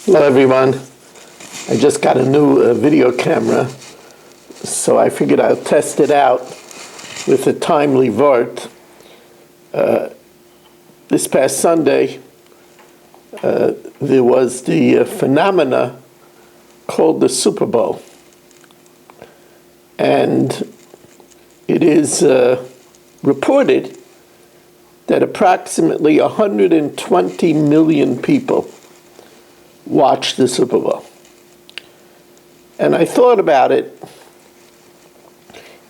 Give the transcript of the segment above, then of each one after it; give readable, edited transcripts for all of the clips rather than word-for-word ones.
Hello everyone. I just got a new video camera, so I figured I'll test it out with a timely vort. This past Sunday, there was the phenomena called the Super Bowl. And it is reported that approximately 120 million people watched the Super Bowl. And I thought about it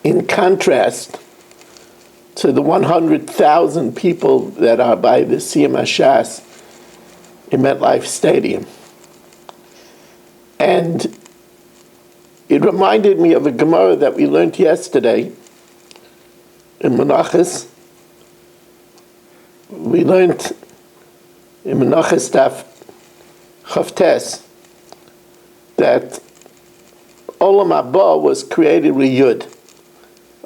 in contrast to the 100,000 people that are by the Siyum HaShas in MetLife Stadium. And it reminded me of a Gemara that we learned yesterday in Menachos. We learned in Menachos Daf Chavtes that Olam Haba was created with Yud.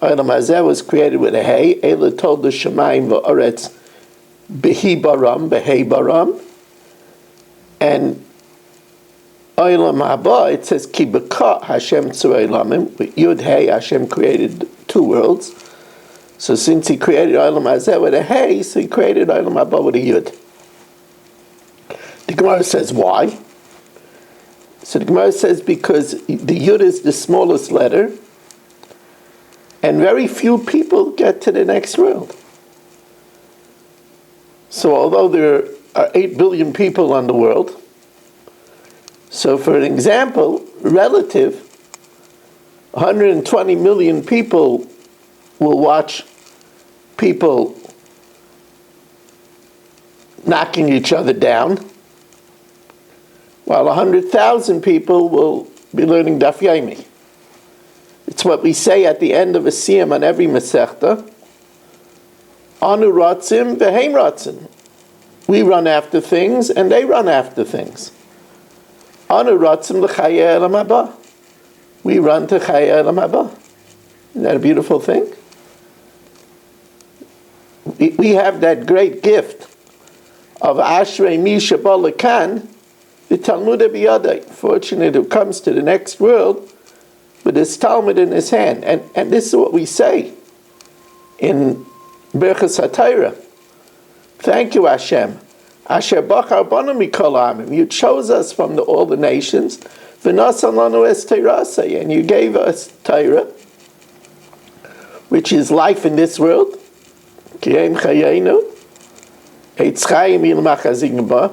Olam Hazeh was created with a Hey. Ela told the Shemayim v'Oretz Behi Baram, Behei Baram. And Olam Haba, it says Ki B'ka Hashem Tzurei Lamim. With Yud Hey, Hashem created two worlds. So since he created Olam Hazeh with a Hey, so he created Olam Haba with a Yud. The Gemara says, why? So the Gemara says because the Yud is the smallest letter, and very few people get to the next world. So although there are 8 billion people on the world, so for an example, relative, 120 million people will watch people knocking each other down, while 100,000 people will be learning Daf Yomi. It's what we say at the end of a siyum on every Masechta. Anu ratzim v'heim ratzim. We run after things, and they run after things. Anu ratzim l'chayei olam haba. We run to chayei olam haba. Isn't that a beautiful thing? We have that great gift of Ashrei Mi Sheba Lekan, the Talmud biyadai, fortunate who comes to the next world with his Talmud in his hand. And this is what we say in Berchas HaTorah. Thank you, Hashem. Asher bachar banu mikol ha'amim. You chose us from all the nations. V'nasan lanu es teirasei. And you gave us Torah, which is life in this world. Kiyem chayenu. Eitz chayim il machazin ba.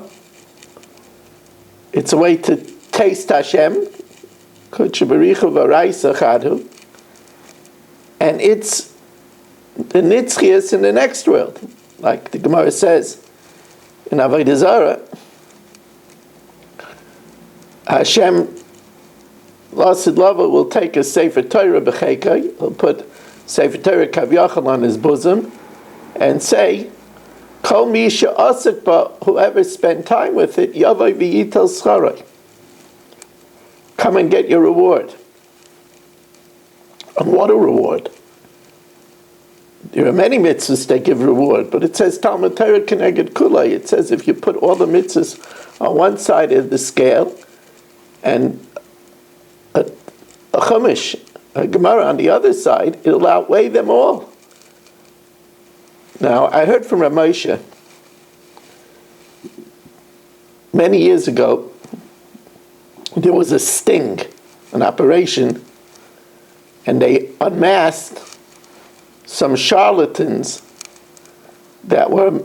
It's a way to taste Hashem. And it's the nitzchias in the next world. Like the Gemara says in Avodah Zarah, Hashem, Lasid Lava, will take a Sefer Torah b'chekai, he'll put Sefer Torah kavyachal on his bosom, and say, Kol mi she'asik ba, whoever spent time with it, Yavai v'yitel scharai. Come and get your reward. And what a reward. There are many mitzvahs that give reward, but it says Talmud Torah Keneged Kulai. It says if you put all the mitzvahs on one side of the scale and a chumash, a Gemara on the other side, it'll outweigh them all. Now, I heard from Ramosha many years ago, there was a sting, an operation, and they unmasked some charlatans that were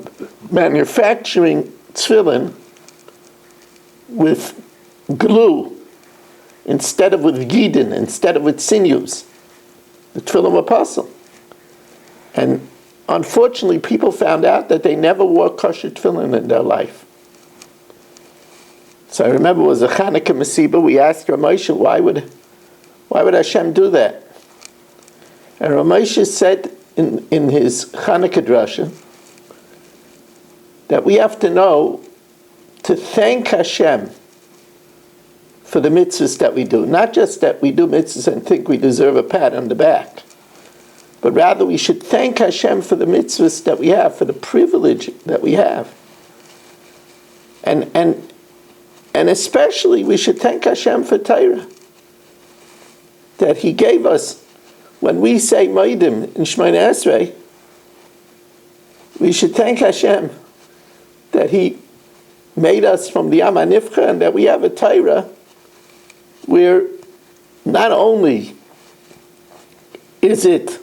manufacturing tefillin with glue instead of with gidin, instead of with sinews, the tefillin apostle. And unfortunately, people found out that they never wore kosher tefillin in their life. So I remember it was a Chanukah Masiba. We asked Ramosha, why would Hashem do that? And Ramosha said in his Chanukah drasha that we have to know to thank Hashem for the mitzvahs that we do. Not just that we do mitzvahs and think we deserve a pat on the back, but rather we should thank Hashem for the mitzvahs that we have, for the privilege that we have. And And especially we should thank Hashem for Torah, that He gave us. When we say Moedim in Shemona Esrei, we should thank Hashem that He made us from the Am HaNivcha, and that we have a Torah where not only is it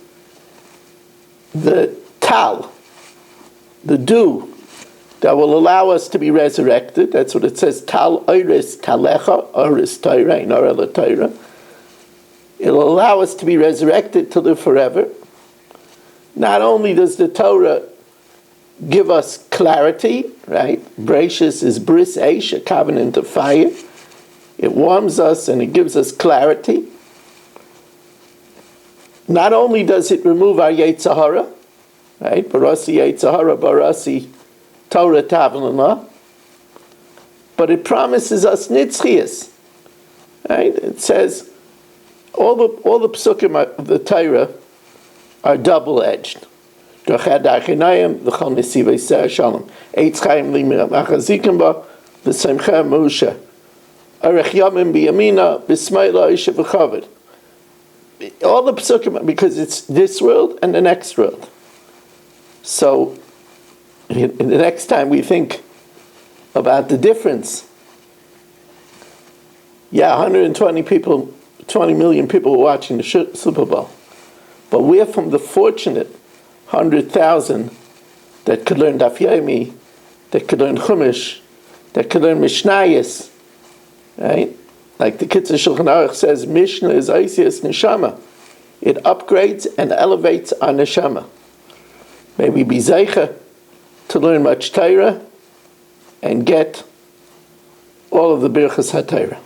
the tal, the dew, that will allow us to be resurrected. That's what it says, tal oiris talecha, oiris Torah, in Orel Torah. It'll allow us to be resurrected to live forever. Not only does the Torah give us clarity, right? Bracious is bris eish, a covenant of fire. It warms us and it gives us clarity. Not only does it remove our Yetzer Hara, right? Barasi Yetzer Hara, Barasi Torah Tavlana, but it promises us Nitzchias, right? It says all the psukim of the Torah are double-edged. Drachad Achinayim, L'chol Nesivei Ser Shalom, Eitz Chaim Li Machazikim Ba, V'Simcha Moshe, Arech Yamim B'Yamina, B'Smaila Isha V'Chavod. All the psukim, because it's this world and the next world. So, the next time we think about the difference, 120 people, 20 million people were watching the Super Bowl. But we're from the fortunate 100,000 that could learn Daf Yomi, that could learn Chumash, that could learn Mishnayos, right? Like the Kitzur Shulchan Aruch says, Mishnah is Oisias Neshama. It upgrades and elevates our Neshama. May we be Zeicha to learn much Torah and get all of the Birchas HaTorah.